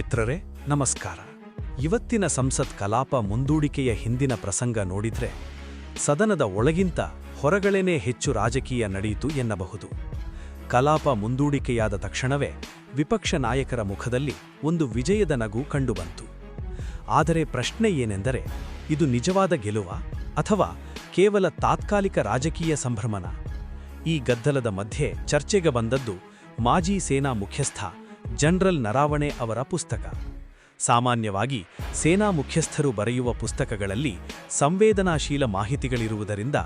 ಮಿತ್ರರೇ ನಮಸ್ಕಾರ. ಇವತ್ತಿನ ಸಂಸತ್ ಕಲಾಪ ಮುಂದೂಡಿಕೆಯ ಹಿಂದಿನ ಪ್ರಸಂಗ ನೋಡಿದ್ರೆ ಸದನದ ಒಳಗಿಂತ ಹೊರಗಳೆನೇ ಹೆಚ್ಚು ರಾಜಕೀಯ ನಡೆಯಿತು ಎನ್ನಬಹುದು. ಕಲಾಪ ಮುಂದೂಡಿಕೆಯಾದ ತಕ್ಷಣವೇ ವಿಪಕ್ಷ ನಾಯಕರ ಮುಖದಲ್ಲಿ ಒಂದು ವಿಜಯದ ನಗು ಕಂಡುಬಂತು. ಆದರೆ ಪ್ರಶ್ನೆ ಏನೆಂದರೆ, ಇದು ನಿಜವಾದ ಗೆಲುವ ಅಥವಾ ಕೇವಲ ತಾತ್ಕಾಲಿಕ ರಾಜಕೀಯ ಸಂಭ್ರಮನ? ಈ ಗದ್ದಲದ ಮಧ್ಯೆ ಚರ್ಚೆಗೆ ಬಂದದ್ದು ಮಾಜಿ ಸೇನಾ ಮುಖ್ಯಸ್ಥ ಜನರಲ್ ನರಾವಣೆ ಅವರ ಪುಸ್ತಕ. ಸಾಮಾನ್ಯವಾಗಿ ಸೇನಾ ಮುಖ್ಯಸ್ಥರು ಬರೆಯುವ ಪುಸ್ತಕಗಳಲ್ಲಿ ಸಂವೇದನಾಶೀಲ ಮಾಹಿತಿಗಳಿರುವುದರಿಂದ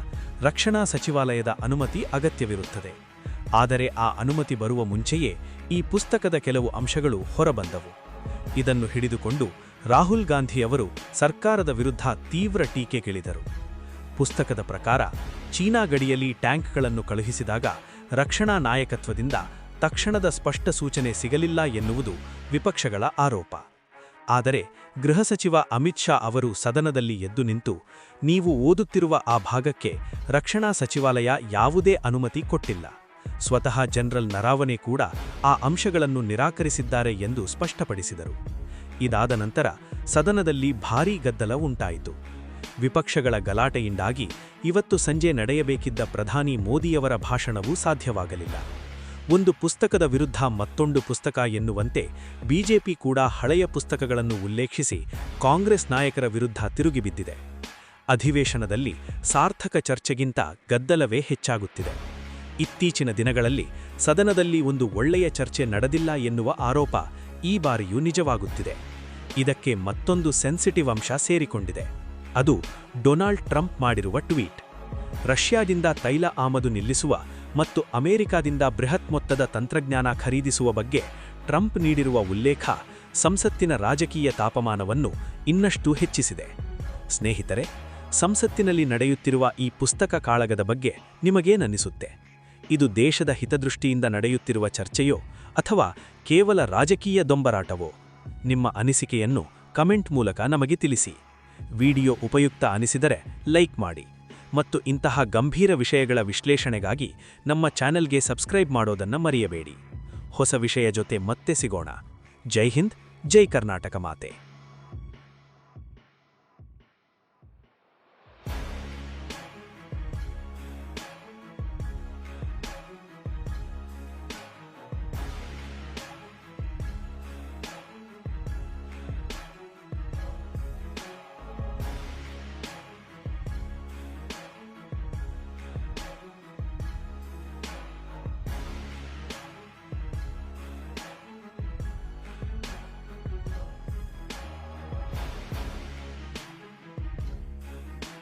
ರಕ್ಷಣಾ ಸಚಿವಾಲಯದ ಅನುಮತಿ ಅಗತ್ಯವಿರುತ್ತದೆ. ಆದರೆ ಆ ಅನುಮತಿ ಬರುವ ಮುಂಚೆಯೇ ಈ ಪುಸ್ತಕದ ಕೆಲವು ಅಂಶಗಳು ಹೊರಬಂದವು. ಇದನ್ನು ಹಿಡಿದುಕೊಂಡು ರಾಹುಲ್ ಗಾಂಧಿಯವರು ಸರ್ಕಾರದ ವಿರುದ್ಧ ತೀವ್ರ ಟೀಕೆಗಿಳಿದರು. ಪುಸ್ತಕದ ಪ್ರಕಾರ ಚೀನಾ ಗಡಿಯಲ್ಲಿ ಟ್ಯಾಂಕ್ಗಳನ್ನು ಕಳುಹಿಸಿದಾಗ ರಕ್ಷಣಾ ನಾಯಕತ್ವದಿಂದ ತಕ್ಷಣದ ಸ್ಪಷ್ಟ ಸೂಚನೆ ಸಿಗಲಿಲ್ಲ ಎನ್ನುವುದು ವಿಪಕ್ಷಗಳ ಆರೋಪ. ಆದರೆ ಗೃಹ ಸಚಿವ ಅಮಿತ್ ಶಾ ಅವರು ಸದನದಲ್ಲಿ ಎದ್ದು ನಿಂತು, ನೀವು ಓದುತ್ತಿರುವ ಆ ಭಾಗಕ್ಕೆ ರಕ್ಷಣಾ ಸಚಿವಾಲಯ ಯಾವುದೇ ಅನುಮತಿ ಕೊಟ್ಟಿಲ್ಲ, ಸ್ವತಃ ಜನರಲ್ ನರಾವನೆ ಕೂಡ ಆ ಅಂಶಗಳನ್ನು ನಿರಾಕರಿಸಿದ್ದಾರೆ ಎಂದು ಸ್ಪಷ್ಟಪಡಿಸಿದರು. ಇದಾದ ನಂತರ ಸದನದಲ್ಲಿ ಭಾರೀ ಗದ್ದಲ ಉಂಟಾಯಿತು. ವಿಪಕ್ಷಗಳ ಗಲಾಟೆಯಿಂದಾಗಿ ಇವತ್ತು ಸಂಜೆ ನಡೆಯಬೇಕಿದ್ದ ಪ್ರಧಾನಿ ಮೋದಿಯವರ ಭಾಷಣವೂ ಸಾಧ್ಯವಾಗಲಿಲ್ಲ. ಒಂದು ಪುಸ್ತಕದ ವಿರುದ್ಧ ಮತ್ತೊಂದು ಪುಸ್ತಕ ಎನ್ನುವಂತೆ ಬಿಜೆಪಿ ಕೂಡ ಹಳೆಯ ಪುಸ್ತಕಗಳನ್ನು ಉಲ್ಲೇಖಿಸಿ ಕಾಂಗ್ರೆಸ್ ನಾಯಕರ ವಿರುದ್ಧ ತಿರುಗಿಬಿದ್ದಿದೆ. ಅಧಿವೇಶನದಲ್ಲಿ ಸಾರ್ಥಕ ಚರ್ಚೆಗಿಂತ ಗದ್ದಲವೇ ಹೆಚ್ಚಾಗುತ್ತಿದೆ. ಇತ್ತೀಚಿನ ದಿನಗಳಲ್ಲಿ ಸದನದಲ್ಲಿ ಒಂದು ಒಳ್ಳೆಯ ಚರ್ಚೆ ನಡೆದಿಲ್ಲ ಎನ್ನುವ ಆರೋಪ ಈ ಬಾರಿಯೂ ನಿಜವಾಗುತ್ತಿದೆ. ಇದಕ್ಕೆ ಮತ್ತೊಂದು ಸೆನ್ಸಿಟಿವ್ ಅಂಶ ಸೇರಿಕೊಂಡಿದೆ. ಅದು ಡೊನಾಲ್ಡ್ ಟ್ರಂಪ್ ಮಾಡಿರುವ ಟ್ವೀಟ್. ರಷ್ಯಾದಿಂದ ತೈಲ ಆಮದು ನಿಲ್ಲಿಸುವ ಮತ್ತು ಅಮೆರಿಕಾದಿಂದ ಬೃಹತ್ ಮೊತ್ತದ ತಂತ್ರಜ್ಞಾನ ಖರೀದಿಸುವ ಬಗ್ಗೆ ಟ್ರಂಪ್ ನೀಡಿರುವ ಉಲ್ಲೇಖ ಸಂಸತ್ತಿನ ರಾಜಕೀಯ ತಾಪಮಾನವನ್ನು ಇನ್ನಷ್ಟು ಹೆಚ್ಚಿಸಿದೆ. ಸ್ನೇಹಿತರೆ, ಸಂಸತ್ತಿನಲ್ಲಿ ನಡೆಯುತ್ತಿರುವ ಈ ಪುಸ್ತಕ ಕಾಳಗದ ಬಗ್ಗೆ ನಿಮಗೇನನ್ನಿಸುತ್ತೆ? ಇದು ದೇಶದ ಹಿತದೃಷ್ಟಿಯಿಂದ ನಡೆಯುತ್ತಿರುವ ಚರ್ಚೆಯೋ ಅಥವಾ ಕೇವಲ ರಾಜಕೀಯ ದೊಂಬರಾಟವೋ? ನಿಮ್ಮ ಅನಿಸಿಕೆಯನ್ನು ಕಮೆಂಟ್ ಮೂಲಕ ನಮಗೆ ತಿಳಿಸಿ. ವಿಡಿಯೋ ಉಪಯುಕ್ತ ಅನಿಸಿದರೆ ಲೈಕ್ ಮಾಡಿ ಮತ್ತು ಇಂತಹ ಗಂಭೀರ ವಿಷಯಗಳ ವಿಶ್ಲೇಷಣೆಗಾಗಿ ನಮ್ಮ ಚಾನೆಲ್ಗೆ ಸಬ್ಸ್ಕ್ರೈಬ್ ಮಾಡೋದನ್ನು ಮರೆಯಬೇಡಿ. ಹೊಸ ವಿಷಯ ಜೊತೆ ಮತ್ತೆ ಸಿಗೋಣ. ಜೈ ಹಿಂದ್, ಜೈ ಕರ್ನಾಟಕ ಮಾತೆ.